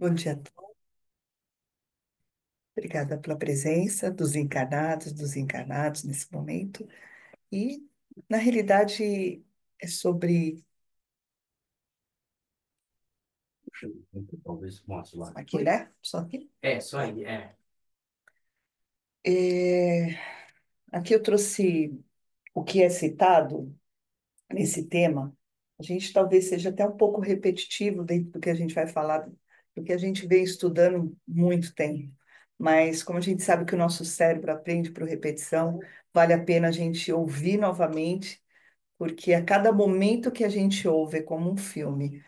Bom dia a todos. Obrigada pela presença dos encarnados nesse momento. E, na realidade, é sobre. Talvez mostre lá. Aqui, né? Só aqui. É, só aí, é. É, aqui eu trouxe o que é citado nesse tema. A gente talvez seja até um pouco repetitivo dentro do que a gente vai falar, do que a gente vem estudando muito tempo. Mas, como a gente sabe que o nosso cérebro aprende por repetição, vale a pena a gente ouvir novamente porque a cada momento que a gente ouve é como um filme.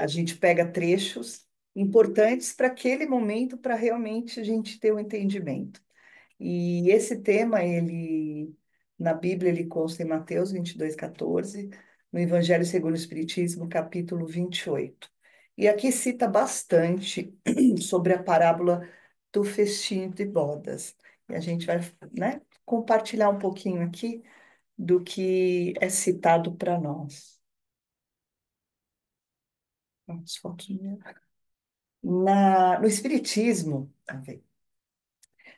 A gente pega trechos importantes para aquele momento, para realmente a gente ter o entendimento. E esse tema, na Bíblia, ele consta em Mateus 22:14, no Evangelho segundo o Espiritismo, capítulo 28. E aqui cita bastante sobre a parábola do festim de bodas. E a gente vai, né, compartilhar um pouquinho aqui do que é citado para nós. As fotos minhas. No Espiritismo,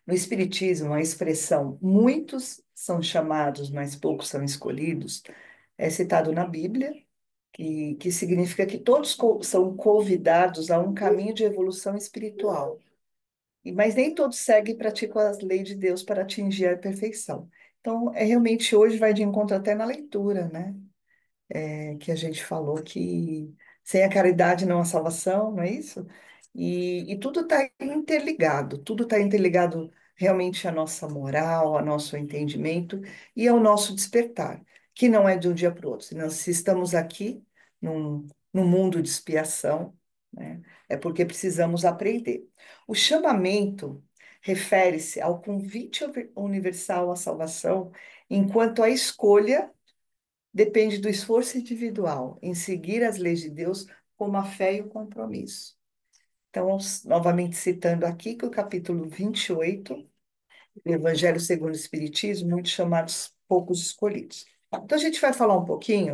no Espiritismo, a expressão muitos são chamados, mas poucos são escolhidos, é citado na Bíblia, que significa que todos são convidados a um caminho de evolução espiritual. Mas nem todos seguem e praticam as leis de Deus para atingir a perfeição. Então, realmente hoje vai de encontro até na leitura, né? Que a gente falou que sem a caridade não há salvação, não é isso? E tudo está interligado, tudo está interligado realmente à nossa moral, ao nosso entendimento e ao nosso despertar, que não é de um dia para o outro. Se estamos aqui num mundo de expiação, né, é porque precisamos aprender. O chamamento refere-se ao convite universal à salvação, enquanto a escolha depende do esforço individual em seguir as leis de Deus com a fé e o compromisso. Então, novamente citando aqui que o capítulo 28 do Evangelho segundo o Espiritismo, muitos chamados poucos escolhidos. Então, a gente vai falar um pouquinho.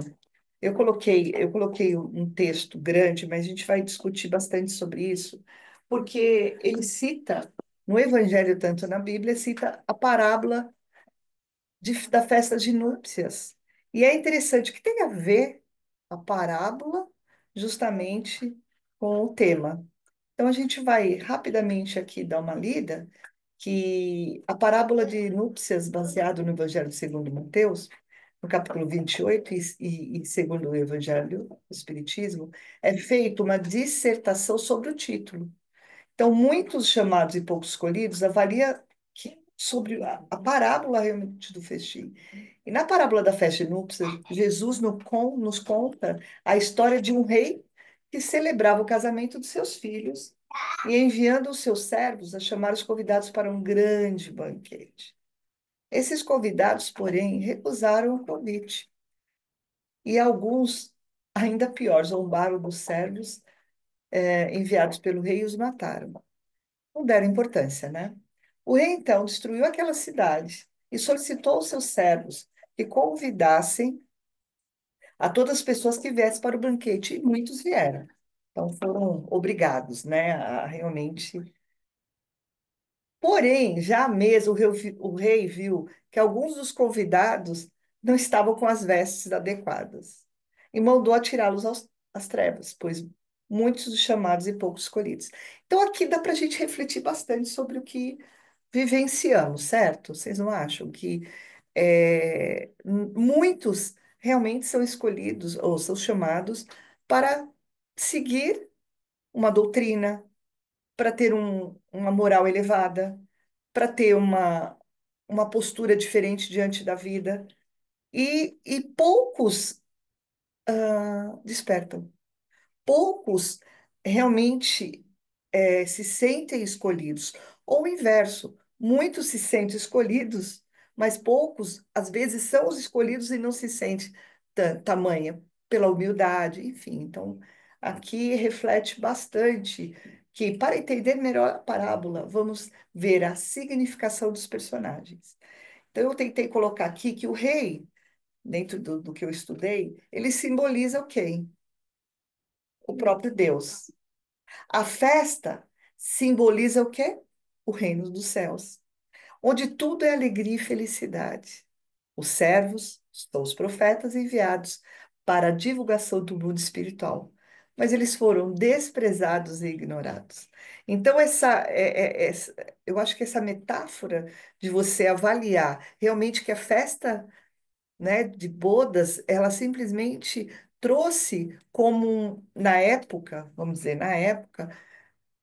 Eu coloquei um texto grande, mas a gente vai discutir bastante sobre isso, porque ele cita, no Evangelho, tanto na Bíblia, cita a parábola da festa de núpcias. E é interessante que tem a ver a parábola justamente com o tema. Então a gente vai rapidamente aqui dar uma lida que a parábola de núpcias, baseado no Evangelho segundo Mateus, no capítulo 28 e segundo o Evangelho do Espiritismo, é feita uma dissertação sobre o título. Então, muitos chamados e poucos escolhidos avalia sobre a parábola realmente do festim. E na parábola da festa de núpcias, Jesus nos conta a história de um rei que celebrava o casamento de seus filhos e enviando os seus servos a chamar os convidados para um grande banquete. Esses convidados, porém, recusaram o convite e alguns, ainda pior, zombaram dos servos enviados pelo rei e os mataram. Não deram importância, né? O rei então destruiu aquela cidade e solicitou aos seus servos que convidassem a todas as pessoas que viessem para o banquete, e muitos vieram. Então foram obrigados, né, a realmente. Porém, já mesmo o rei viu que alguns dos convidados não estavam com as vestes adequadas e mandou atirá-los às trevas, pois muitos dos chamados e poucos escolhidos. Então aqui dá para a gente refletir bastante sobre o que vivenciamos, certo? Vocês não acham que muitos realmente são escolhidos ou são chamados para seguir uma doutrina, para ter uma moral elevada, para ter uma postura diferente diante da vida, e poucos despertam. Poucos realmente se sentem escolhidos. Ou o inverso, muitos se sentem escolhidos, mas poucos, às vezes, são os escolhidos e não se sentem tamanha pela humildade, enfim. Então, aqui reflete bastante que, para entender melhor a parábola, vamos ver a significação dos personagens. Então, eu tentei colocar aqui que o rei, dentro do que eu estudei, ele simboliza o quem? O próprio Deus. A festa simboliza o quê? O reino dos céus, onde tudo é alegria e felicidade. Os servos são os profetas enviados para a divulgação do mundo espiritual, mas eles foram desprezados e ignorados. Então, eu acho que essa metáfora de você avaliar realmente que a festa, né, de bodas, ela simplesmente trouxe como, na época, vamos dizer, na época,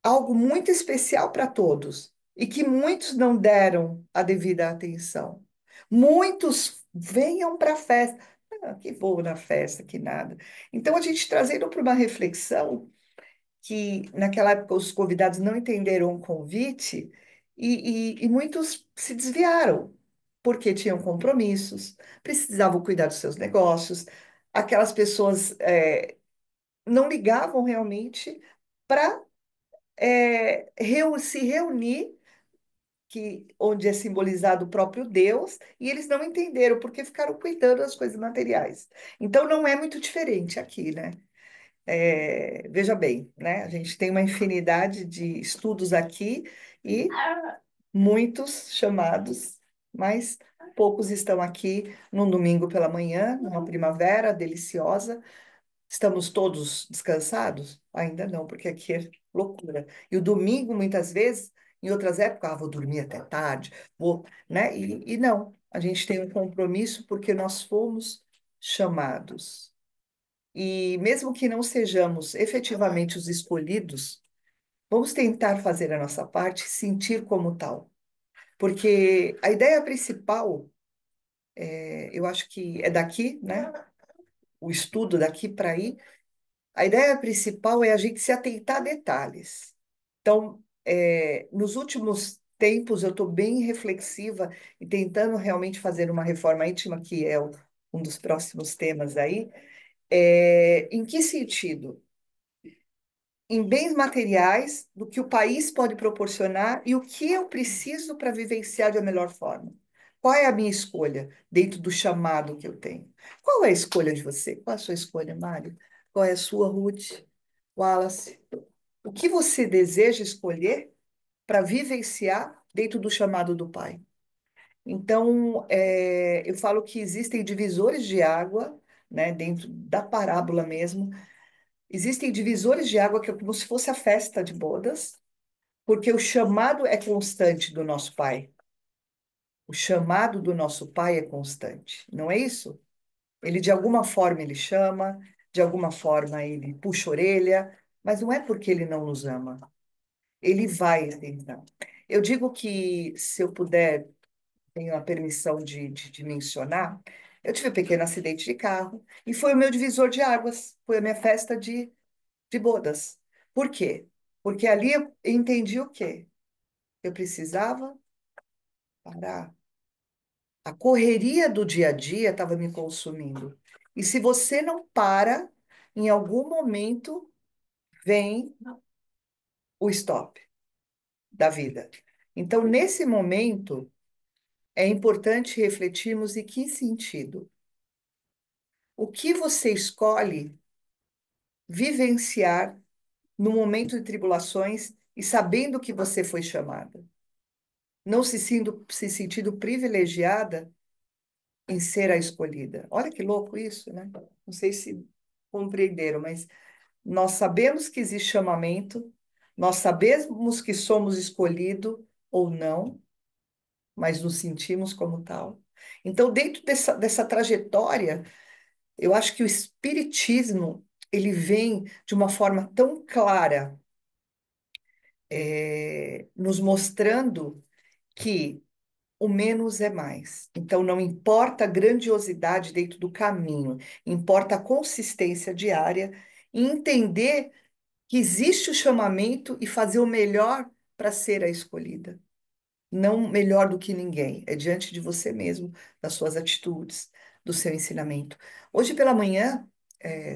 algo muito especial para todos e que muitos não deram a devida atenção. Muitos venham para a festa. Ah, que vou na festa, que nada. Então, a gente trazendo para uma reflexão que naquela época os convidados não entenderam o convite e muitos se desviaram, porque tinham compromissos, precisavam cuidar dos seus negócios. Aquelas pessoas não ligavam realmente para se reunir, onde é simbolizado o próprio Deus, e eles não entenderam porque ficaram cuidando das coisas materiais. Então não é muito diferente aqui, né? Veja bem, né? A gente tem uma infinidade de estudos aqui e muitos chamados, mas poucos estão aqui num domingo pela manhã, numa primavera deliciosa. Estamos todos descansados? Ainda não, porque aqui é loucura. E o domingo, muitas vezes, em outras épocas, vou dormir até tarde, vou, né? E não, a gente tem um compromisso porque nós fomos chamados. E mesmo que não sejamos efetivamente os escolhidos, vamos tentar fazer a nossa parte, sentir como tal. Porque a ideia principal, eu acho que é daqui, né? O estudo daqui para aí. A ideia principal é a gente se atentar a detalhes. Então, nos últimos tempos, eu estou bem reflexiva e tentando realmente fazer uma reforma íntima, que é um dos próximos temas aí. Em que sentido? Em bens materiais, do que o país pode proporcionar e o que eu preciso para vivenciar de uma melhor forma. Qual é a minha escolha dentro do chamado que eu tenho? Qual é a escolha de você? Qual é a sua escolha, Mário? Qual é a sua, Ruth? Wallace? O que você deseja escolher para vivenciar dentro do chamado do Pai? Então, eu falo que existem divisores de água, né, dentro da parábola mesmo. Existem divisores de água que é como se fosse a festa de bodas, porque o chamado é constante do nosso Pai. O chamado do nosso Pai é constante, não é isso? Ele, de alguma forma, ele chama, de alguma forma, ele puxa a orelha, mas não é porque ele não nos ama. Ele vai tentar. Eu digo que, se eu puder, tenho a permissão de mencionar, eu tive um pequeno acidente de carro e foi o meu divisor de águas, foi a minha festa de bodas. Por quê? Porque ali eu entendi o quê? Eu precisava parar. A correria do dia a dia estava me consumindo. E se você não para, em algum momento vem o stop da vida. Então, nesse momento, é importante refletirmos em que sentido. O que você escolhe vivenciar no momento de tribulações e sabendo que você foi chamada? Não se sentindo privilegiada em ser a escolhida. Olha que louco isso, né? Não sei se compreenderam, mas nós sabemos que existe chamamento, nós sabemos que somos escolhidos ou não, mas nos sentimos como tal. Então, dentro dessa trajetória, eu acho que o espiritismo ele vem de uma forma tão clara, nos mostrando que o menos é mais. Então, não importa a grandiosidade dentro do caminho, importa a consistência diária e entender que existe o chamamento e fazer o melhor para ser a escolhida. Não melhor do que ninguém, é diante de você mesmo, das suas atitudes, do seu ensinamento. Hoje pela manhã,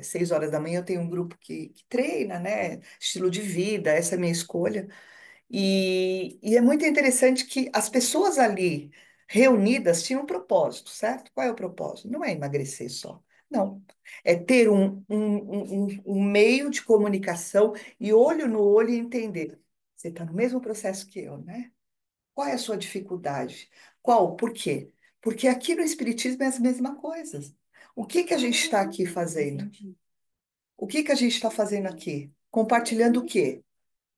6 horas da manhã, eu tenho um grupo que treina, né? Estilo de vida, essa é a minha escolha. E é muito interessante que as pessoas ali reunidas tinham um propósito, certo? Qual é o propósito? Não é emagrecer só. Não. É ter um meio de comunicação e olho no olho e entender. Você está no mesmo processo que eu, né? Qual é a sua dificuldade? Qual? Por quê? Porque aqui no Espiritismo é as mesmas coisas. O que que a gente está aqui fazendo? O que que a gente está fazendo aqui? Compartilhando o quê?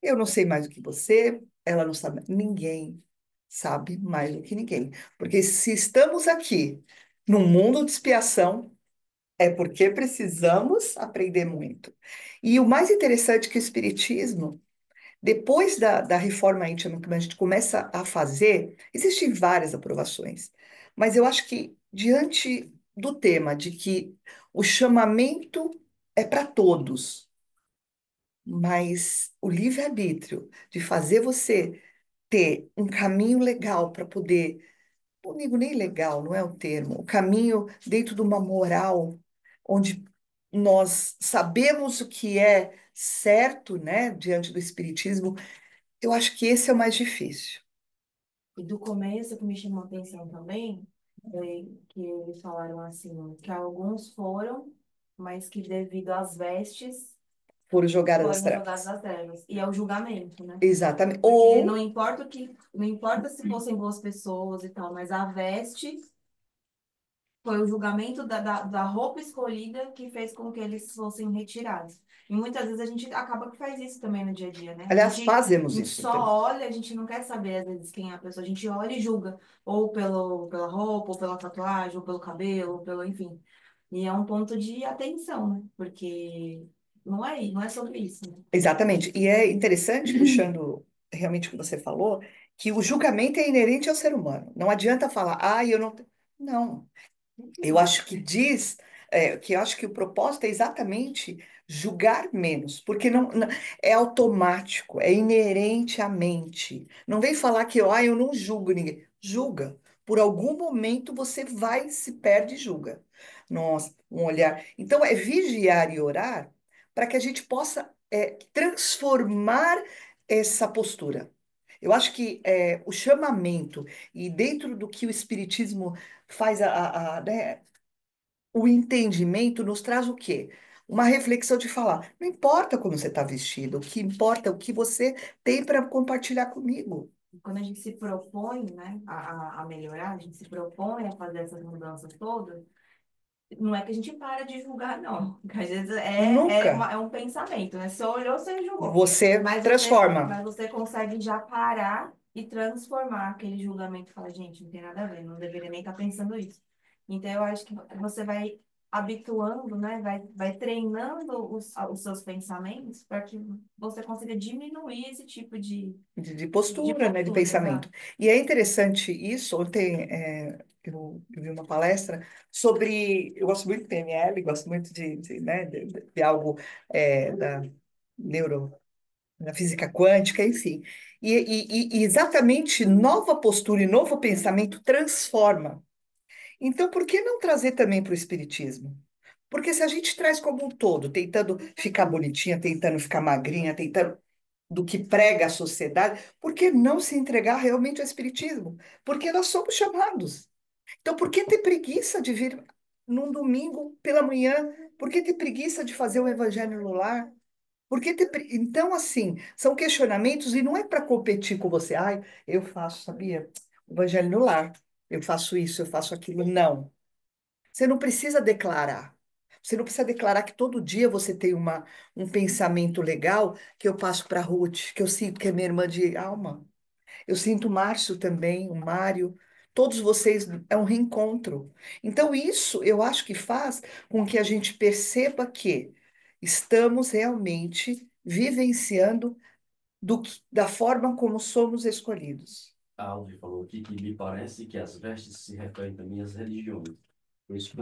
Eu não sei mais do que você, ela não sabe. Ninguém sabe mais do que ninguém. Porque se estamos aqui num mundo de expiação, é porque precisamos aprender muito. E o mais interessante é que o Espiritismo, depois da reforma íntima que a gente começa a fazer, existem várias aprovações, mas eu acho que diante do tema de que o chamamento é para todos, mas o livre-arbítrio de fazer você ter um caminho legal para poder, não digo nem legal, não é o termo, o caminho dentro de uma moral onde nós sabemos o que é certo, né, diante do Espiritismo, eu acho que esse é o mais difícil. E do começo, o que me chamou a atenção também, é que eles falaram assim, que alguns foram, mas que devido às vestes Por jogar das foram jogados trevas. às trevas. E é o julgamento, né? Exatamente. Porque não Ou, importa o que, não importa se fossem boas pessoas e tal, mas a veste foi o julgamento da roupa escolhida que fez com que eles fossem retirados. E muitas vezes a gente acaba que faz isso também no dia a dia, né? aliás, A fazemos gente isso só também. olha, a gente não quer saber às vezes quem é a pessoa, a gente olha e julga, ou pela roupa, ou pela tatuagem, ou pelo cabelo, ou pelo, enfim. E é um ponto de atenção, né? Porque não é sobre isso, né? Exatamente. E é interessante, puxando realmente o que você falou, que o julgamento é inerente ao ser humano. Não adianta falar, ah, eu não. Não. Eu acho que diz, que eu acho que o propósito é exatamente julgar menos, porque é automático, é inerente à mente. Não vem falar que eu não julgo ninguém. Julga. Por algum momento você vai, se perde e julga. Nossa, um olhar. Então é vigiar e orar para que a gente possa transformar essa postura. Eu acho que o chamamento e dentro do que o Espiritismo faz né, o entendimento nos traz o quê? Uma reflexão de falar, não importa como você está vestido, o que importa é o que você tem para compartilhar comigo. Quando a gente se propõe, né, a melhorar, a gente se propõe a fazer essas mudanças todas, não é que a gente para de julgar, não. Porque às vezes Nunca é um pensamento, né? Você olhou, você julgou. você transforma. Mas você consegue já parar e transformar aquele julgamento e falar, gente, não tem nada a ver, não deveria nem estar pensando isso. Então, eu acho que você vai habituando, né? Vai treinando os seus pensamentos para que você consiga diminuir esse tipo De de postura, né, de postura, pensamento. exato. E é interessante isso. Ontem eu vi uma palestra sobre. Eu gosto muito de PNL, gosto muito né, de algo da neuro, da física quântica, enfim. E exatamente nova postura e novo pensamento transforma. Então, por que não trazer também para o Espiritismo? Porque se a gente traz como um todo, tentando ficar bonitinha, tentando ficar magrinha, tentando do que prega a sociedade, por que não se entregar realmente ao Espiritismo? Porque nós somos chamados. Então, por que ter preguiça de vir num domingo pela manhã? Por que ter preguiça de fazer o Evangelho no lar? Então, assim, são questionamentos e não é para competir com você. Ai, eu faço, sabia? O Evangelho no lar. Eu faço isso, eu faço aquilo. Não. Você não precisa declarar. Você não precisa declarar que todo dia você tem um pensamento legal que eu passo para a Ruth, que eu sinto que é minha irmã de alma. Eu sinto o Márcio também, o Mário. Todos vocês é um reencontro. Então, isso eu acho que faz com que a gente perceba que estamos realmente vivenciando da forma como somos escolhidos. A Alves falou aqui que lhe parece que as vestes se referem também às religiões, pois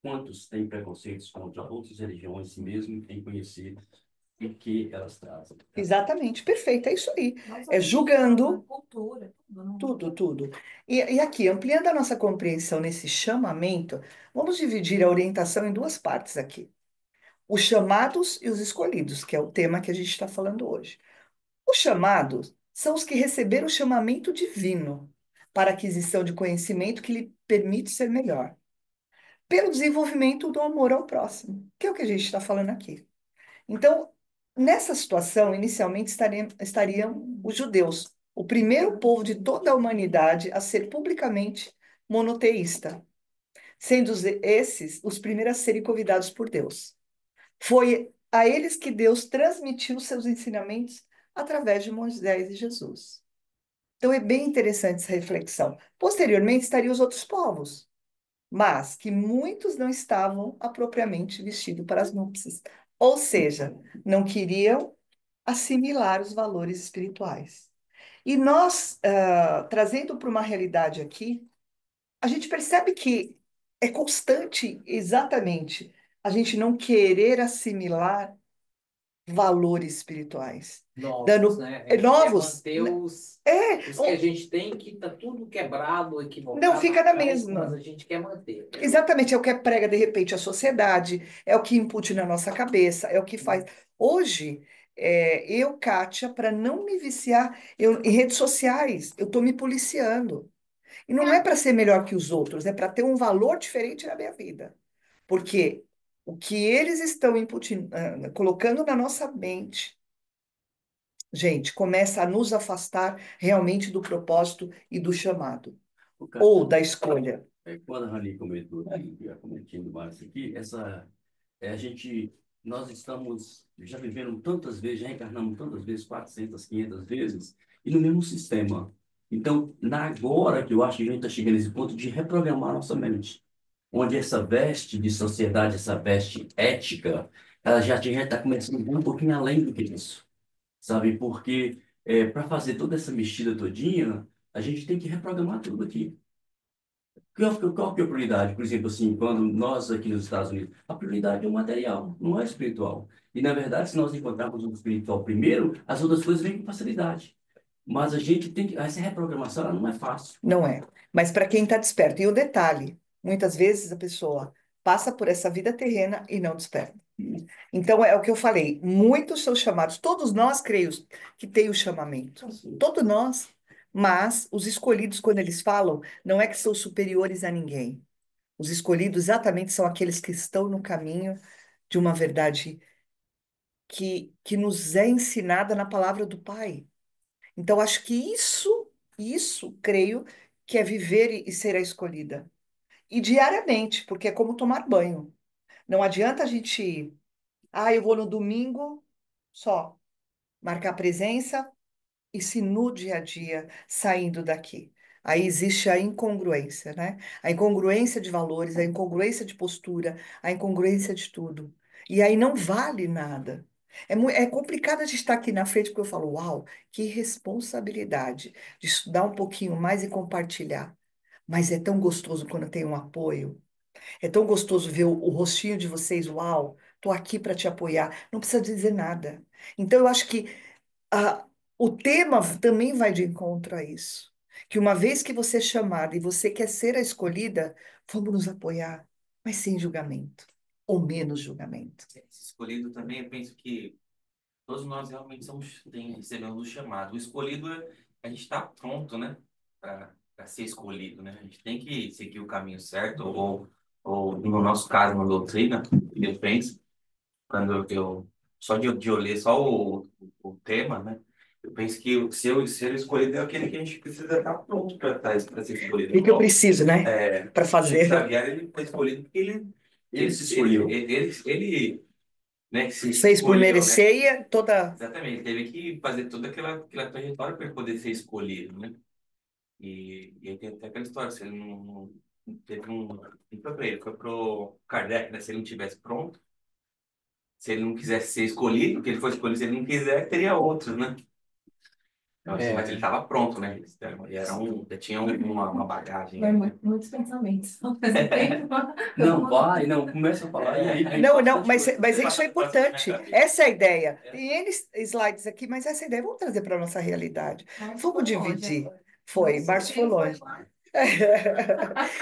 quantos têm preconceitos contra outras religiões, mesmo em conhecer o que elas trazem. Exatamente, perfeito, é isso aí. Não só É religião, né? julgando. Cultura, tudo, né? Tudo, tudo. E aqui, ampliando a nossa compreensão nesse chamamento, vamos dividir a orientação em duas partes aqui. Os chamados e os escolhidos, que é o tema que a gente está falando hoje. Os chamados são os que receberam o chamamento divino para aquisição de conhecimento que lhe permite ser melhor. pelo desenvolvimento do amor ao próximo, que é o que a gente está falando aqui. Então, nessa situação, inicialmente estariam os judeus, o primeiro povo de toda a humanidade a ser publicamente monoteísta, sendo esses os primeiros a serem convidados por Deus. Foi a eles que Deus transmitiu seus ensinamentos através de Moisés e Jesus. Então é bem interessante essa reflexão. Posteriormente estariam os outros povos, mas que muitos não estavam apropriadamente vestidos para as núpcias. Ou seja, não queriam assimilar os valores espirituais. E nós, trazendo para uma realidade aqui, a gente percebe que é constante exatamente a gente não querer assimilar valores espirituais. Novos, né? A gente Novos. quer manter os que a É, gente tem, que tá tudo quebrado, não equivocado, fica na mas mesma. a gente quer manter. Exatamente, é o que prega de repente a sociedade, é o que impute na nossa cabeça, é o que faz. Hoje, eu, Kátia, para não me viciar em redes sociais, eu estou me policiando. E não é para ser melhor que os outros, é para ter um valor diferente na minha vida. Porque o que eles estão colocando na nossa mente, gente, começa a nos afastar realmente do propósito e do chamado, O cara, ou da escolha. quando a Rani comentou, já comentando mais aqui, a gente, nós estamos já vivendo tantas vezes, já encarnamos tantas vezes, 400, 500 vezes, e no mesmo sistema. Então, na agora que eu acho que a gente está chegando nesse ponto de reprogramar nossa mente, onde essa veste de sociedade, essa veste ética, ela já está começando a ir um pouquinho além do que isso, sabe? Porque para fazer toda essa mexida todinha, a gente tem que reprogramar tudo aqui. Qual que é a prioridade? Por exemplo, assim, quando nós aqui nos Estados Unidos, a prioridade é o material, não é o espiritual. E, na verdade, se nós encontrarmos o espiritual primeiro, as outras coisas vêm com facilidade. Mas a gente tem que... Essa reprogramação, ela não é fácil. Não é. Mas para quem está desperto. E o detalhe, muitas vezes a pessoa passa por essa vida terrena e não desperta. Então é o que eu falei, muitos são chamados, todos nós creio que tem o chamamento, todos nós, mas os escolhidos, quando eles falam, não é que são superiores a ninguém. Os escolhidos exatamente são aqueles que estão no caminho de uma verdade que nos é ensinada na palavra do Pai. Então, acho que isso, creio, que é viver e ser a escolhida. E diariamente, porque é como tomar banho. Não adianta a gente, eu vou no domingo só, marcar presença e se no dia a dia saindo daqui. Aí existe a incongruência, né? A incongruência de valores, a incongruência de postura, a incongruência de tudo. E aí não vale nada. É complicado a gente estar aqui na frente, porque eu falo, uau, que responsabilidade de estudar um pouquinho mais e compartilhar. Mas é tão gostoso quando tem um apoio. É tão gostoso ver o rostinho de vocês, uau, tô aqui para te apoiar. Não precisa dizer nada. Então, eu acho que a- o tema também vai de encontro a isso. Que uma vez que você é chamada e você quer ser a escolhida, vamos nos apoiar, mas sem julgamento, ou menos julgamento. Esse escolhido também, eu penso que todos nós realmente recebemos o chamado. O escolhido, a gente está pronto, né, para ser escolhido, né? A gente tem que seguir o caminho certo, ou no nosso caso, na doutrina, eu penso, quando eu só de eu ler só o tema, né? Eu penso que ser escolhido é aquele que a gente precisa estar pronto para ser escolhido. O que eu preciso, né, para Chico fazer? Xavier, ele foi escolhido porque Ele se escolheu. ele né, que se Fez por escolheu, né? merecer e toda. Exatamente, teve que fazer toda aquela trajetória para poder ser escolhido, né? E aí tem até aquela história, se ele não teve não foi para ele, foi pro Kardec, né? Se ele não tivesse pronto, se ele não quisesse ser escolhido, porque ele foi escolhido, se ele não quiser, teria outros, né? Então, assim, mas ele estava pronto, né? Já tinha uma bagagem. Vai Né? muitos pensamentos ao mesmo tempo. Não, começa a falar e aí vem Não, bastante mas, coisa. mas isso é importante. Essa é a ideia. Tem N slides aqui, mas essa é a ideia. Vamos trazer para a nossa realidade. Márcio Vamos foi longe dividir. agora. Foi, Nossa, Márcio foi ele foi longe. lá.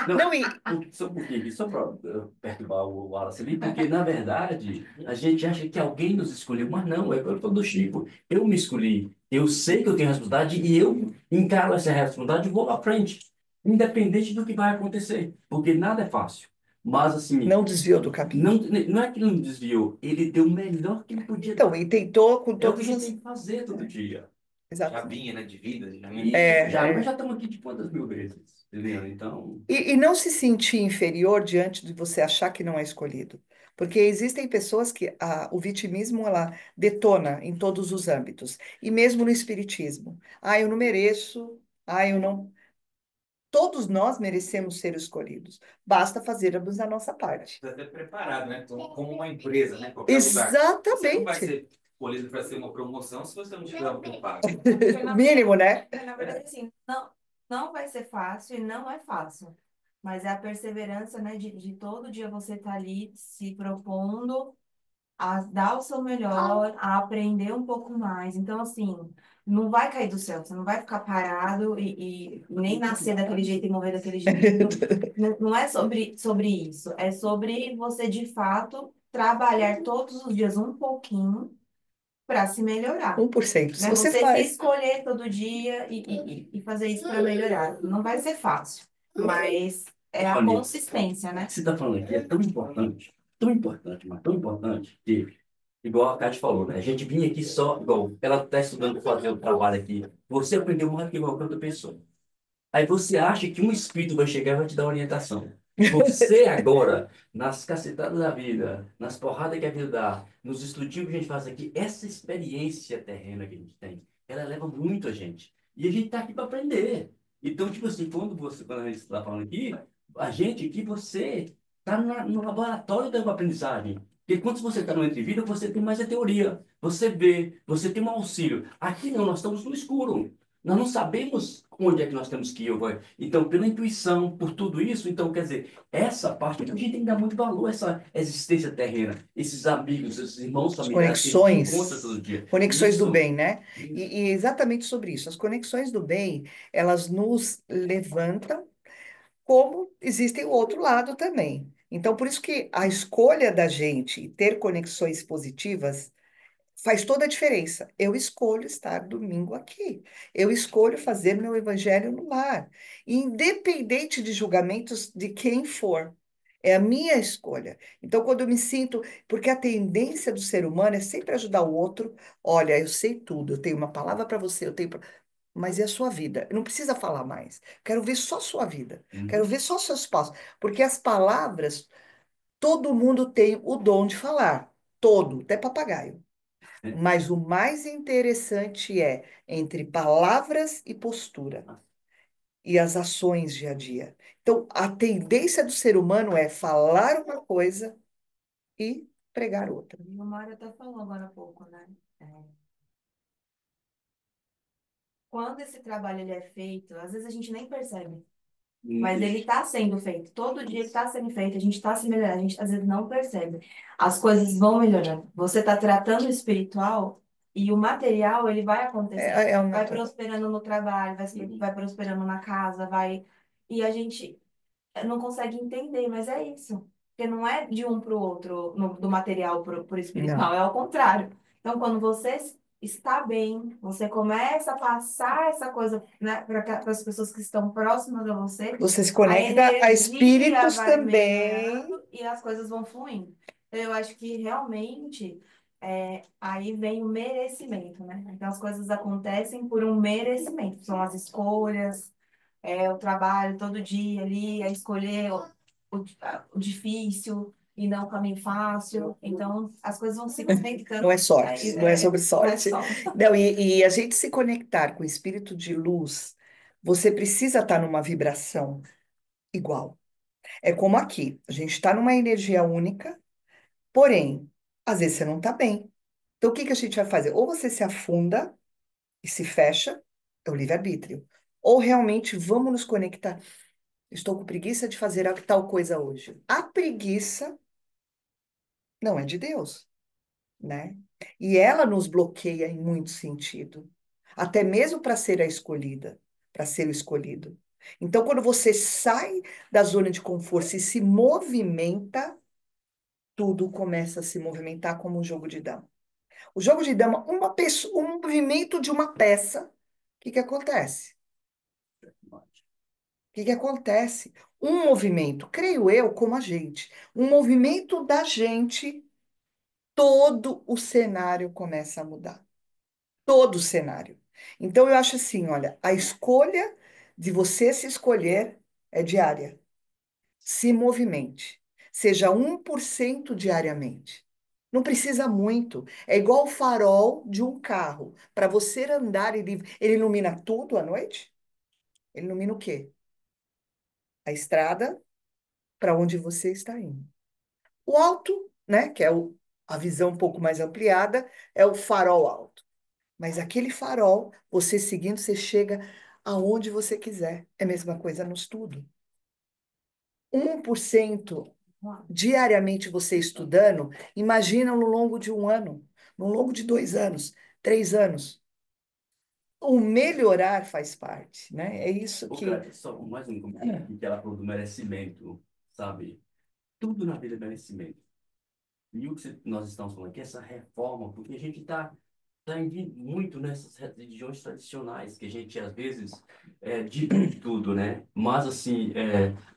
Não, e, Só um pouquinho aqui, só para perturbar o Wallace ali, porque, na verdade, a gente acha que alguém nos escolheu, mas não, é o que eu falo do Chico. Eu me escolhi, eu sei que eu tenho responsabilidade e eu encaro essa responsabilidade e vou à frente, independente do que vai acontecer, porque nada é fácil. Mas, assim, Não desviou do caminho. não é que ele não desviou, ele deu o melhor que ele podia Então, dar. e tentou com É o que a todos gente os. tem que fazer todo dia. Já Exato. vinha, né, de vida, já vinha. Isso, É, já, nós é. já estamos aqui de quantas mil vezes, entendeu? Então, E não se sentir inferior diante de você achar que não é escolhido. Porque existem pessoas que o vitimismo ela detona em todos os âmbitos, e mesmo no espiritismo. Ah, eu não mereço, ah, eu não. Todos nós merecemos ser escolhidos. Basta fazermos a nossa parte. Precisa ter preparado, né? Como uma empresa, né? Qualquer lugar. Você não vai Exatamente. ser escolhido para ser uma promoção se você não estiver ocupado. O mínimo, né? Na verdade, assim, não vai ser fácil e não é fácil. Mas é a perseverança, né, de todo dia você estar ali se propondo a dar o seu melhor, a aprender um pouco mais. Então, assim, não vai cair do céu, você não vai ficar parado e nem nascer daquele jeito e morrer daquele jeito. Não é sobre isso, é sobre você, de fato, trabalhar todos os dias um pouquinho para se melhorar. 1%. Se Né? você Você se faz. escolher todo dia e fazer isso para melhorar. Não vai ser fácil, mas é a olha, consistência, né? você está falando aqui é tão importante, mas tão importante, que, igual a Cátia falou, né? A gente vinha aqui só, igual, ela está estudando para fazer o trabalho aqui. Você aprendeu mais que qualquer outra pessoa. Aí você acha que um espírito vai chegar e vai te dar orientação. Você agora, nas cacetadas da vida, nas porradas que a vida dá, nos estudos que a gente faz aqui, essa experiência terrena que a gente tem, ela leva muito a gente. E a gente está aqui para aprender. Então, tipo assim, quando a gente está falando aqui, a gente aqui, você está no laboratório da aprendizagem. Porque quando você está no entrevista, você tem mais a teoria. Você vê, você tem um auxílio. Aqui não, nós estamos no escuro. Nós não sabemos onde é que nós temos que ir. Então, pela intuição, por tudo isso, então, quer dizer, essa parte, então, a gente tem que dar muito valor a essa existência terrena, esses amigos, esses irmãos As familiares que a gente encontra todo dia. conexões do Isso, bem, né? E exatamente sobre isso. As conexões do bem, elas nos levantam, como existem o outro lado também. Então, por isso que a escolha da gente ter conexões positivas faz toda a diferença. Eu escolho estar domingo aqui. Eu escolho fazer meu evangelho no lar, independente de julgamentos de quem for. É a minha escolha. Então, quando eu me sinto. Porque a tendência do ser humano é sempre ajudar o outro. Olha, eu sei tudo, eu tenho uma palavra para você, eu tenho. Mas é a sua vida. Não precisa falar mais. Quero ver só a sua vida. Quero ver só os seus passos. Porque as palavras, todo mundo tem o dom de falar. Todo, até papagaio. Mas o mais interessante é entre palavras e postura e as ações dia a dia. Então, a tendência do ser humano é falar uma coisa e pregar outra. E o Mário até falou agora há pouco, né? É, quando esse trabalho ele é feito, às vezes a gente nem percebe. Mas ele está sendo feito. Todo dia ele está sendo feito. A gente está se melhorando. A gente às vezes não percebe. As coisas vão melhorando. Você está tratando o espiritual e o material ele vai acontecendo. É um Vai natural. prosperando no trabalho, vai prosperando na casa, vai. E a gente não consegue entender, mas é isso. Porque não é de um para o outro, do material para o espiritual, Não. é ao contrário. Então, quando você está bem, você começa a passar essa coisa, né, para as pessoas que estão próximas a você, Você se a conecta a energia espíritos vai também. melhorando e as coisas vão fluindo. Então, eu acho que realmente aí vem o merecimento, né? Então, as coisas acontecem por um merecimento. São as escolhas, o trabalho todo dia ali, a escolher o difícil e não o caminho fácil. Então, as coisas vão se conectando. Não é sorte, não é sobre Não é sorte. só. Não, e a gente se conectar com o espírito de luz, você precisa estar numa vibração igual. É como aqui, a gente está numa energia única, porém, às vezes você não está bem. Então, o que que a gente vai fazer? Ou você se afunda e se fecha, é o livre-arbítrio. Ou realmente vamos nos conectar. Estou com preguiça de fazer tal coisa hoje. A preguiça não é de Deus, né? E ela nos bloqueia em muito sentido, até mesmo para ser a escolhida, para ser o escolhido. Então, quando você sai da zona de conforto e se movimenta, tudo começa a se movimentar como um jogo de dama. O jogo de dama, uma pessoa, um movimento de uma peça, o que que acontece? que acontece? Um movimento, creio eu, como a gente, um movimento da gente, todo o cenário começa a mudar. Todo o cenário. Então, eu acho assim, olha, a escolha de você se escolher é diária. Se movimente. Seja 1% diariamente. Não precisa muito. É igual o farol de um carro. Para você andar, ele ilumina tudo à noite? Ele ilumina o quê? A estrada para onde você está indo. O alto, né, que é a visão um pouco mais ampliada, é o farol alto. Mas aquele farol, você seguindo, você chega aonde você quiser. É a mesma coisa no estudo. 1% diariamente você estudando, imagina no longo de um ano, no longo de 2 anos, 3 anos. O melhorar faz parte, né? É isso Ô, que. cara, só mais um comentário aqui que ela falou do merecimento, sabe? Tudo na vida é merecimento. E o que nós estamos falando aqui é essa reforma, porque a gente tá indo muito nessas religiões tradicionais, que a gente às vezes diz tudo, né? Mas assim,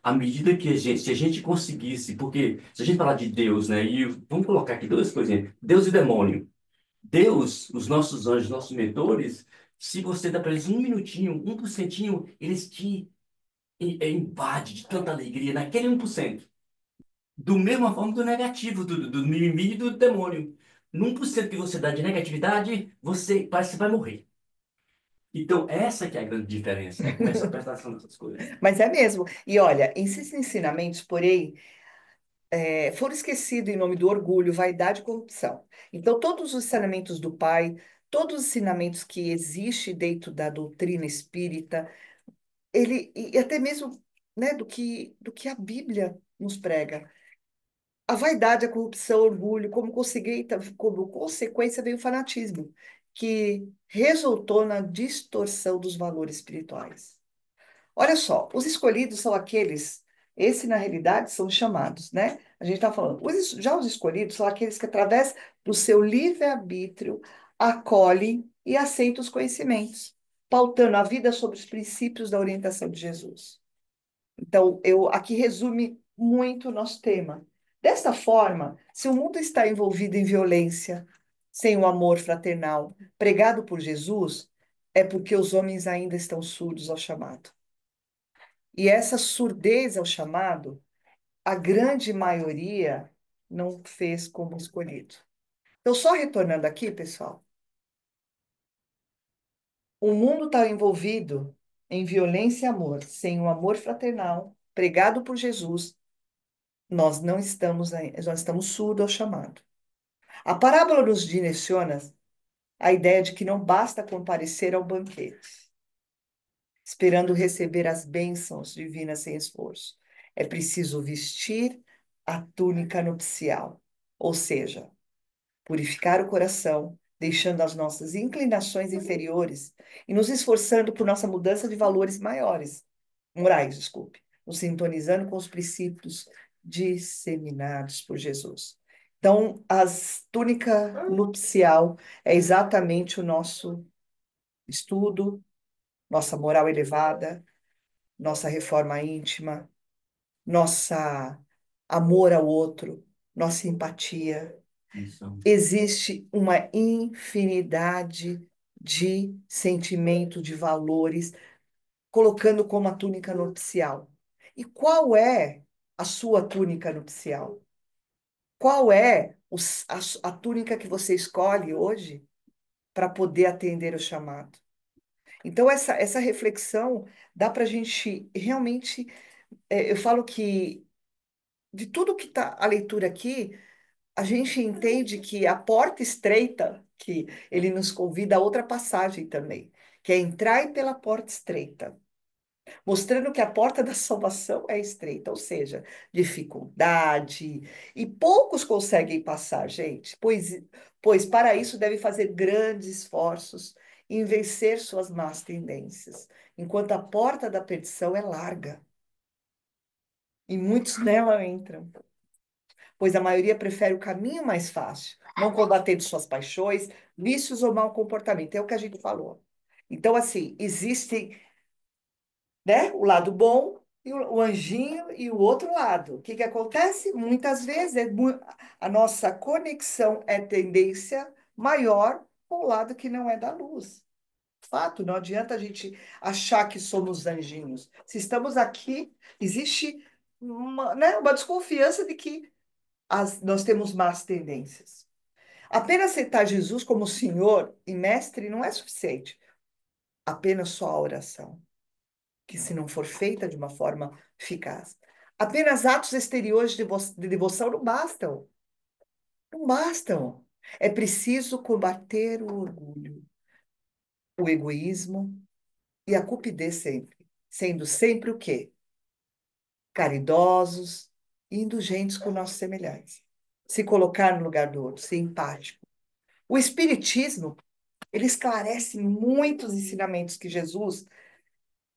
à medida que se a gente conseguisse, porque se a gente falar de Deus, né? E vamos colocar aqui duas coisinhas, Deus e demônio. Deus, os nossos anjos, nossos mentores, se você dá para eles um minutinho, 1%, eles te invadem de tanta alegria naquele 1%. Do mesma forma do negativo, do mimimi e do demônio. No 1% que você dá de negatividade, você parece que vai morrer. Então, essa que é a grande diferença. É começar a prestar atenção nessas coisas. Mas é mesmo. E olha, esses ensinamentos, porém, foram esquecidos em nome do orgulho, vaidade e corrupção. Então, todos os ensinamentos do Pai, todos os ensinamentos que existem dentro da doutrina espírita, e até mesmo, né, do que a Bíblia nos prega. A vaidade, a corrupção, o orgulho, como consequência veio o fanatismo, que resultou na distorção dos valores espirituais. Olha só, os escolhidos são aqueles, esse na realidade são os chamados, né? A gente está falando, já os escolhidos são aqueles que através do seu livre-arbítrio acolhem e aceitam os conhecimentos, pautando a vida sobre os princípios da orientação de Jesus. Então, aqui resume muito o nosso tema. Desta forma, se o mundo está envolvido em violência, sem o amor fraternal pregado por Jesus, é porque os homens ainda estão surdos ao chamado. E essa surdez ao chamado, a grande maioria não fez como escolhido. Então, só retornando aqui, pessoal, o mundo está envolvido em violência e amor, sem o amor fraternal pregado por Jesus. Nós estamos surdos ao chamado. A parábola nos direciona a ideia de que não basta comparecer ao banquete, esperando receber as bênçãos divinas sem esforço. É preciso vestir a túnica nupcial, ou seja, purificar o coração, deixando as nossas inclinações inferiores e nos esforçando por nossa mudança de valores morais, desculpe, nos sintonizando com os princípios disseminados por Jesus. Então, a túnica nupcial é exatamente o nosso estudo, nossa moral elevada, nossa reforma íntima, nossa amor ao outro, nossa empatia. Isso. Existe uma infinidade de sentimentos, de valores, colocando como a túnica nupcial. E qual é a sua túnica nupcial? Qual é a túnica que você escolhe hoje para poder atender o chamado? Então, essa reflexão dá para a gente realmente. Eu falo que de tudo que está a leitura aqui, a gente entende que a porta estreita, que ele nos convida a outra passagem também, que é entrar pela porta estreita, mostrando que a porta da salvação é estreita, ou seja, dificuldade, e poucos conseguem passar, gente, pois para isso deve fazer grandes esforços em vencer suas más tendências, enquanto a porta da perdição é larga, e muitos nela entram. Pois a maioria prefere o caminho mais fácil, não combatendo suas paixões, vícios ou mau comportamento. É o que a gente falou. Então, assim, existem né? O lado bom e o anjinho e o outro lado. O que que acontece? Muitas vezes a nossa conexão é tendência maior com o lado que não é da luz. Fato, não adianta a gente achar que somos anjinhos. Se estamos aqui, existe uma desconfiança de que nós temos más tendências. Apenas aceitar Jesus como Senhor e Mestre não é suficiente. Apenas só a oração, que se não for feita de uma forma eficaz. Apenas atos exteriores de devoção não bastam. Não bastam. É preciso combater o orgulho, o egoísmo e a cupidez sempre. Sendo sempre o quê? Caridosos e indulgentes com nossos semelhantes. Se colocar no lugar do outro, ser empático. O Espiritismo, ele esclarece muitos ensinamentos que Jesus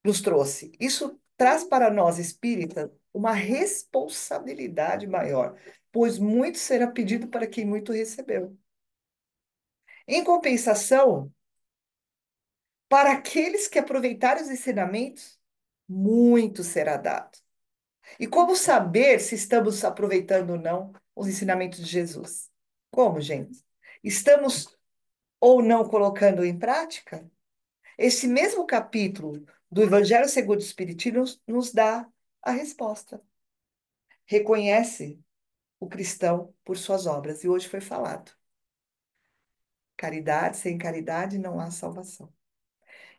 nos trouxe. Isso traz para nós espíritas uma responsabilidade maior, pois muito será pedido para quem muito recebeu. Em compensação, para aqueles que aproveitarem os ensinamentos, muito será dado. E como saber se estamos aproveitando ou não os ensinamentos de Jesus? Como, gente? Estamos ou não colocando em prática? Esse mesmo capítulo do Evangelho segundo o Espiritismo nos dá a resposta. Reconhece o cristão por suas obras. E hoje foi falado. Caridade, sem caridade não há salvação.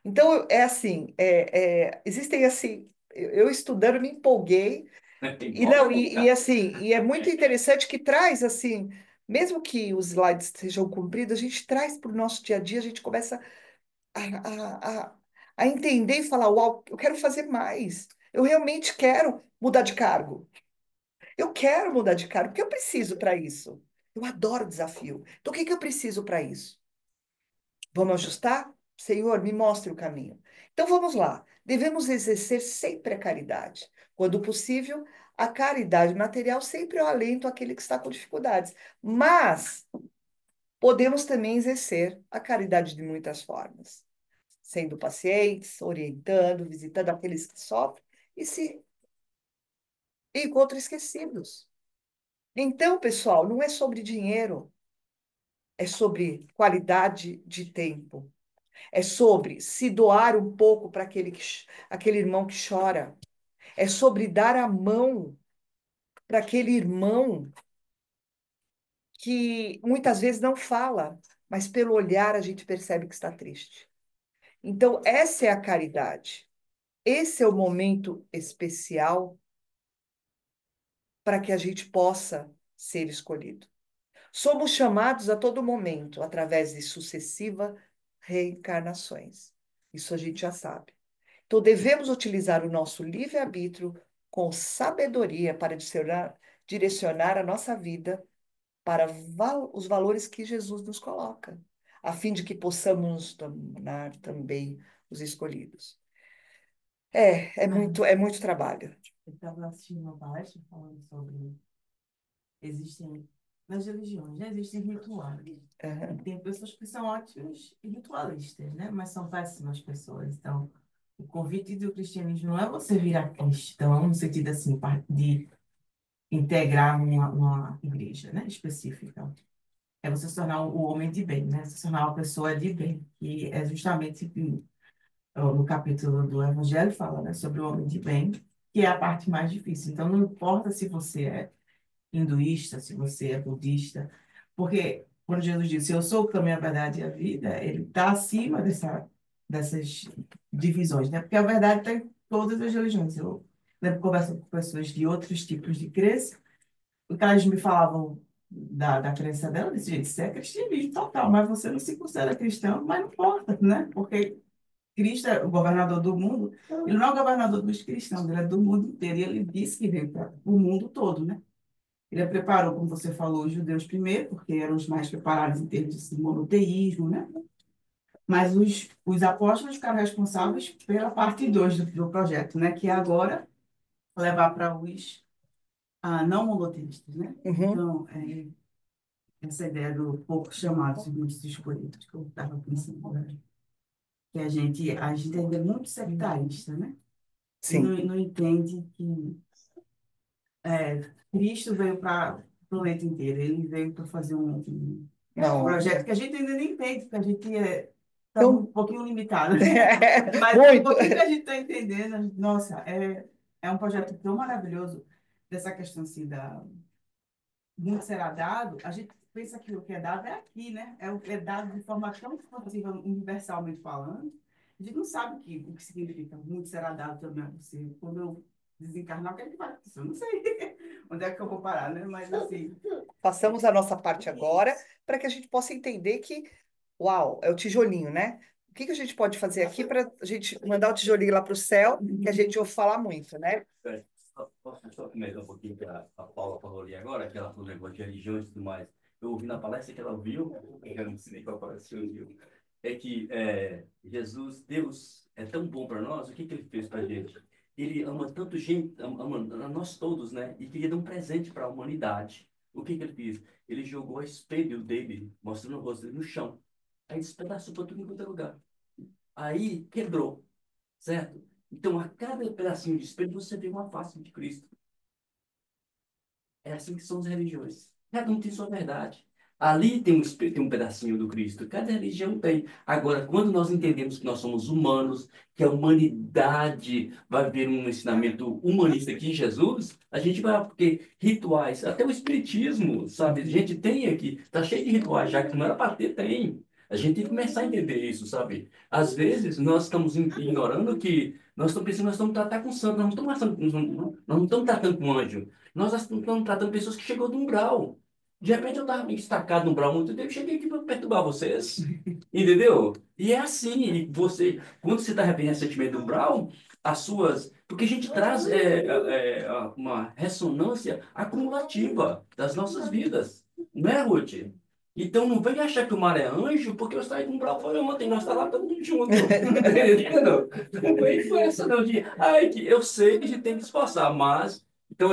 Então, é assim, existem assim, eu estudando me empolguei, e não, e assim, e é muito interessante que traz assim, mesmo que os slides sejam cumpridos, a gente traz para o nosso dia a dia, a gente começa a entender e falar, uau, eu quero fazer mais. Eu realmente quero mudar de cargo. Eu quero mudar de cargo. O que eu preciso para isso? Eu adoro desafio. Então, o que que eu preciso para isso? Vamos ajustar? Senhor, me mostre o caminho. Então, vamos lá. Devemos exercer sempre a caridade. Quando possível, a caridade material sempre eu alento aquele que está com dificuldades. Mas podemos também exercer a caridade de muitas formas. Sendo pacientes, orientando, visitando aqueles que sofrem e se encontram esquecidos. Então, pessoal, não é sobre dinheiro, é sobre qualidade de tempo, é sobre se doar um pouco para aquele irmão que chora, é sobre dar a mão para aquele irmão que muitas vezes não fala, mas pelo olhar a gente percebe que está triste. Então, essa é a caridade. Esse é o momento especial para que a gente possa ser escolhido. Somos chamados a todo momento, através de sucessivas reencarnações. Isso a gente já sabe. Então, devemos utilizar o nosso livre-arbítrio com sabedoria para direcionar a nossa vida para os valores que Jesus nos coloca, a fim de que possamos nos tornar também os escolhidos. É muito trabalho. Eu estava assistindo uma palestra falando sobre. Existem, nas religiões, né? Existem rituais. Aham. Tem pessoas que são ótimos ritualistas, né? Mas são péssimas pessoas. Então, o convite do cristianismo não é você virar cristão, no sentido assim, de integrar uma igreja, né? Específica. É você se tornar o homem de bem, né? Se tornar uma pessoa de bem. E é justamente no capítulo do Evangelho fala, né? Sobre o homem de bem, que é a parte mais difícil. Então, não importa se você é hinduísta, se você é budista, porque quando Jesus disse, eu sou o caminho, a verdade e a vida, ele está acima dessas divisões, né? Porque a verdade está em todas as religiões. Eu lembro conversando com pessoas de outros tipos de crença, o que elas me falavam da crença dela, eu disse, gente, isso é cristianismo total, mas você não se considera cristão, mas não importa, né? Porque Cristo é o governador do mundo, ele não é o governador dos cristãos, ele é do mundo inteiro, e ele disse que veio para o mundo todo, né? Ele preparou, como você falou, os judeus primeiro, porque eram os mais preparados em termos de monoteísmo, né? Mas os apóstolos ficaram responsáveis pela parte 2 do projeto, né? Que é agora levar para os não monoteístas, né? Uhum. Então, essa ideia do pouco chamados, muitos escolhidos, que eu estava pensando agora, que a gente é muito sectarista, né? Sim. não entende que Cristo veio para o planeta inteiro. Ele veio para fazer um Não. projeto que a gente ainda nem entende, porque a gente está Então, um pouquinho limitado. Mas um muito. pouquinho que a gente está entendendo, nossa, é um projeto tão maravilhoso dessa questão assim muito será dado. A gente pensa que o que é dado é aqui, né? É dado de forma tão expansiva, universalmente falando. A gente não sabe o que significa muito será dado também a você. Quando eu desencarnar, o que é que vai acontecer? Eu não sei onde é que eu vou parar, né? Mas assim, Façamos a nossa parte agora para que a gente possa entender que, uau, é o tijolinho, né? O que que a gente pode fazer aqui para a gente mandar o tijolinho lá para o céu, que a gente ouve falar muito, né? Posso só comentar um pouquinho que a Paula falou ali agora, que ela falou negócio de religião e tudo mais. Eu ouvi na palestra que ela viu, eu não sei nem qual palestra ela viu, é que Jesus, Deus, é tão bom para nós, o que que ele fez para a gente? Ele ama tanto gente, ama a nós todos, né? E queria dar um presente para a humanidade. O que que ele fez? Ele jogou o espelho dele, mostrando o rosto dele no chão. Aí despedaçou para tudo quanto é lugar. Aí quebrou, certo? Então, a cada pedacinho de espelho, você vê uma face de Cristo. É assim que são as religiões. Cada um tem sua verdade. Ali tem tem um pedacinho do Cristo. Cada religião tem. Agora, quando nós entendemos que nós somos humanos, que a humanidade vai ver um ensinamento humanista aqui em Jesus, a gente vai, porque rituais, até o Espiritismo, sabe? A gente tem aqui, tá cheio de rituais, já que não era para ter, tem. A gente tem que começar a entender isso, sabe? Às vezes, nós estamos ignorando que nós estamos pensando que nós estamos tratando com santo, nós não estamos, nós não estamos tratando com anjo. Nós estamos tratando pessoas que chegou do umbral. De repente eu estava meio destacado no umbral há muito tempo, cheguei aqui para perturbar vocês. Entendeu? E é assim, e você, quando você está arrependendo sentimento do umbral, as suas. Porque a gente traz uma ressonância acumulativa das nossas vidas. Não é, Ruth? Então não vem achar que o mar é anjo, porque eu saí do umbral foi ontem, nós estávamos lá todo mundo junto. Entendeu? Não foi essa não de. Ai, que eu sei que a gente tem que se esforçar, mas. Então,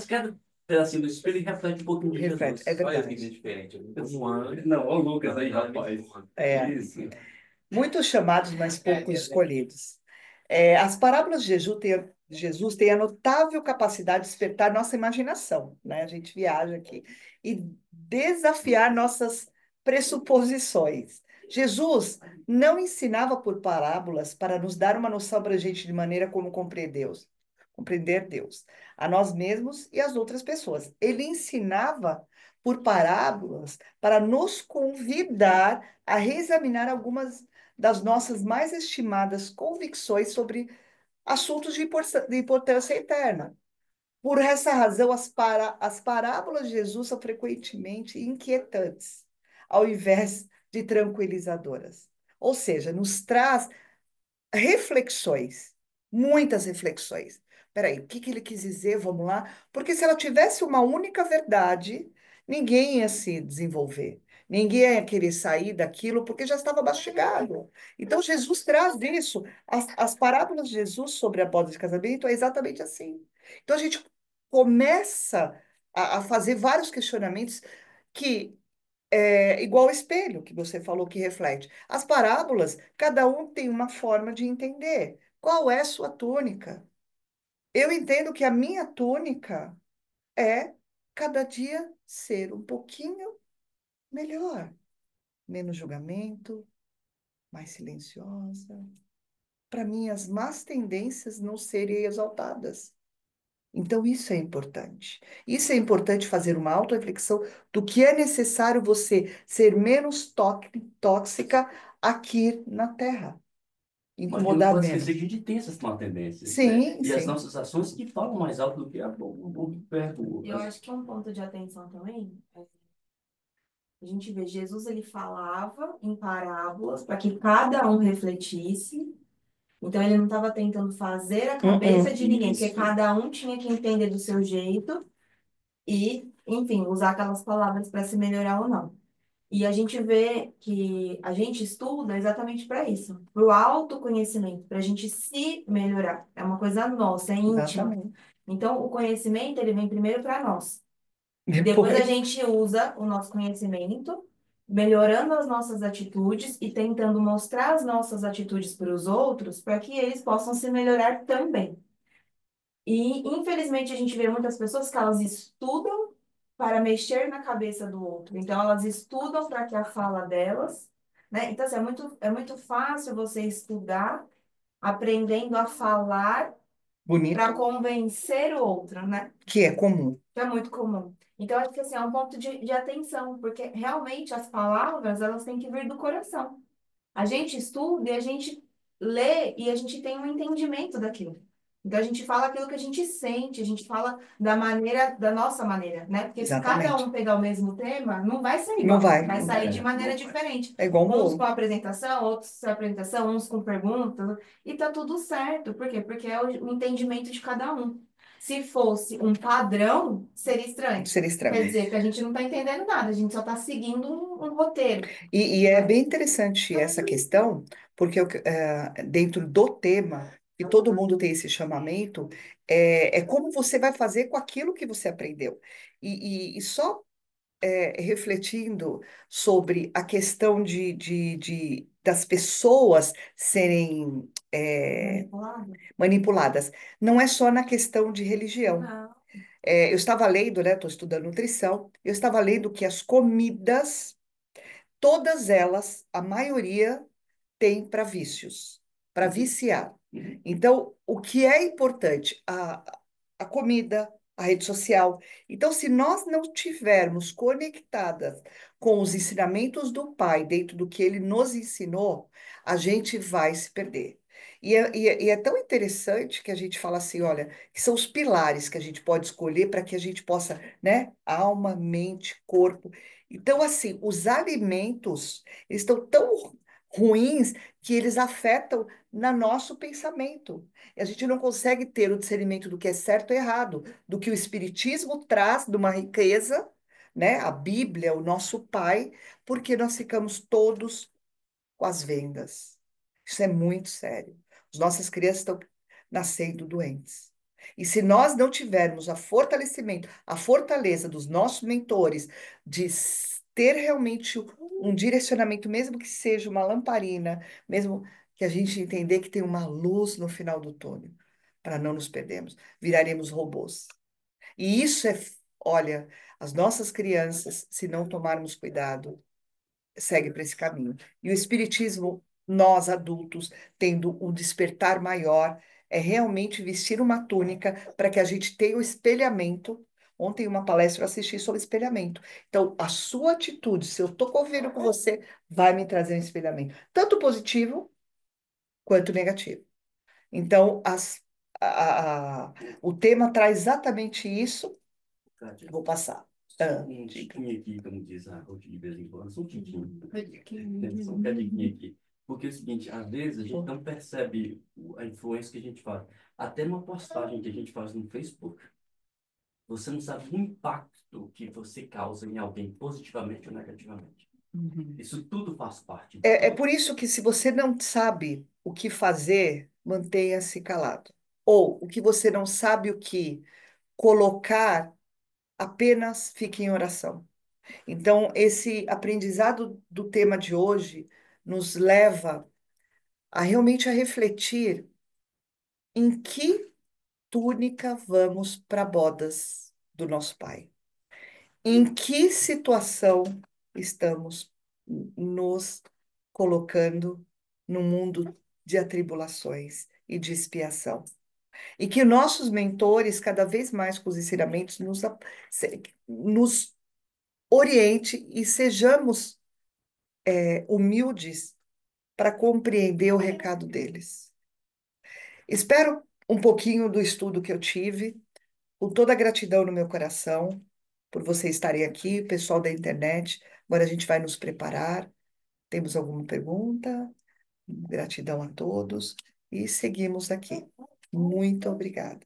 cada pedacinho do espelho reflete um pouquinho de Reflete, Jesus. é Olha a verdade. vida diferente. Um anjo. Não, olha o Lucas aí, rapaz. É. Isso. Muitos chamados, mas poucos escolhidos. As parábolas de Jesus têm a notável capacidade de despertar nossa imaginação, né? A gente viaja aqui e desafiar nossas pressuposições. Jesus não ensinava por parábolas para nos dar uma noção abrangente de maneira como compreender Deus, a nós mesmos e às outras pessoas. Ele ensinava por parábolas para nos convidar a reexaminar algumas das nossas mais estimadas convicções sobre assuntos de importância eterna. Por essa razão, as parábolas de Jesus são frequentemente inquietantes, ao invés de tranquilizadoras. Ou seja, nos traz reflexões, muitas reflexões. Peraí, o que que ele quis dizer? Vamos lá. Porque se ela tivesse uma única verdade, ninguém ia se desenvolver. Ninguém ia querer sair daquilo porque já estava mastigado. Então, Jesus traz isso. As parábolas de Jesus sobre a boda de casamento é exatamente assim. Então, a gente começa a fazer vários questionamentos que igual ao espelho que você falou que reflete. As parábolas, cada um tem uma forma de entender. Qual é sua túnica? Eu entendo que a minha túnica é cada dia ser um pouquinho melhor, menos julgamento, mais silenciosa. Para mim, as más tendências não serem exaltadas. Então, isso é importante. Isso é importante fazer uma autorreflexão do que é necessário você ser menos tóxica aqui na Terra. Mas não Incomodar pode esquecer menos. que a gente tem essas má tendências, né? Sim, E as sim. nossas ações que falam mais alto do que o verbo. Eu acho que um ponto de atenção também a gente vê Jesus, ele falava em parábolas para que cada um refletisse. Então, ele não estava tentando fazer a cabeça de ninguém, porque Isso. cada um tinha que entender do seu jeito e, enfim, usar aquelas palavras para se melhorar ou não. E a gente vê que a gente estuda exatamente para isso, para o autoconhecimento, para a gente se melhorar. É uma coisa nossa, é íntima. Exatamente. Então, o conhecimento, ele vem primeiro para nós. Depois a Depois, gente usa o nosso conhecimento, melhorando as nossas atitudes e tentando mostrar as nossas atitudes para os outros, para que eles possam se melhorar também. E, infelizmente, a gente vê muitas pessoas que elas estudam para mexer na cabeça do outro. Então, elas estudam para que a fala delas, né? Então, assim, é muito fácil você estudar aprendendo a falar para Bonito, convencer o outro, né? que é comum. Que é muito comum. Então, acho que assim, é um ponto de atenção, porque realmente as palavras, elas têm que vir do coração. A gente estuda e a gente lê e a gente tem um entendimento daquilo. Então, a gente fala aquilo que a gente sente, a gente fala da maneira, da nossa maneira, né? Porque se cada Exatamente. um pegar o mesmo tema, não vai ser Não igual, vai. vai sair de É, maneira não vai. diferente. É igual um Uns com bolo. apresentação, outros sem apresentação, uns com perguntas, e tá tudo certo. Por quê? Porque é o entendimento de cada um. Se fosse um padrão, seria estranho. Seria Quer estranho. dizer, que a gente não está entendendo nada, a gente só está seguindo um roteiro. E é bem interessante essa questão, porque dentro do tema, que todo mundo tem esse chamamento, é como você vai fazer com aquilo que você aprendeu. E só refletindo sobre a questão das pessoas serem Manipulado? manipuladas, não é só na questão de religião. Não. Eu estava lendo, né? Estou estudando nutrição, eu estava lendo que as comidas, todas elas, a maioria, tem para vícios, para viciar. Então, o que é importante? A comida, a rede social. Então, se nós não tivermos conectadas com os ensinamentos do Pai, dentro do que ele nos ensinou, a gente vai se perder. E é tão interessante que a gente fala assim, olha, que são os pilares que a gente pode escolher para que a gente possa, né, alma, mente, corpo. Então, assim, os alimentos, eles estão tão ruins que eles afetam no nosso pensamento. E a gente não consegue ter o discernimento do que é certo e errado, do que o Espiritismo traz, de uma riqueza, né? A Bíblia, o nosso Pai, porque nós ficamos todos com as vendas. Isso é muito sério. As nossas crianças estão nascendo doentes. E se nós não tivermos a fortalecimento, a fortaleza dos nossos mentores, de ter realmente um direcionamento, mesmo que seja uma lamparina, mesmo que a gente entender que tem uma luz no final do túnel, para não nos perdermos, viraremos robôs. E isso olha, as nossas crianças, se não tomarmos cuidado, segue para esse caminho. E o Espiritismo, nós adultos, tendo um despertar maior, é realmente vestir uma túnica para que a gente tenha o espelhamento. Ontem, uma palestra eu assisti sobre espelhamento. Então, a sua atitude, se eu estou convivendo com você, vai me trazer um espelhamento, tanto positivo quanto negativo. Então, o tema traz exatamente isso. Kátia, Vou passar. só Ah, um diga. tiquinho aqui, como diz a Ruth de vez em quando, só um tiquinho. Só um tiquinho aqui. Porque é o seguinte, às vezes a gente não percebe a influência que a gente faz. Até uma postagem que a gente faz no Facebook, você não sabe o impacto que você causa em alguém, positivamente ou negativamente. Uhum. Isso tudo faz parte. É por isso que, se você não sabe o que fazer, mantenha-se calado. Ou o que você não sabe o que colocar, apenas fique em oração. Então, esse aprendizado do tema de hoje nos leva a realmente a refletir em que túnica vamos para bodas do nosso Pai. Em que situação estamos nos colocando no mundo de atribulações e de expiação? E que nossos mentores, cada vez mais com os ensinamentos, nos oriente e sejamos humildes para compreender o recado deles. Espero um pouquinho do estudo que eu tive, com toda a gratidão no meu coração, por vocês estarem aqui, pessoal da internet. Agora a gente vai nos preparar. Temos alguma pergunta? Gratidão a todos e seguimos aqui. Muito obrigada.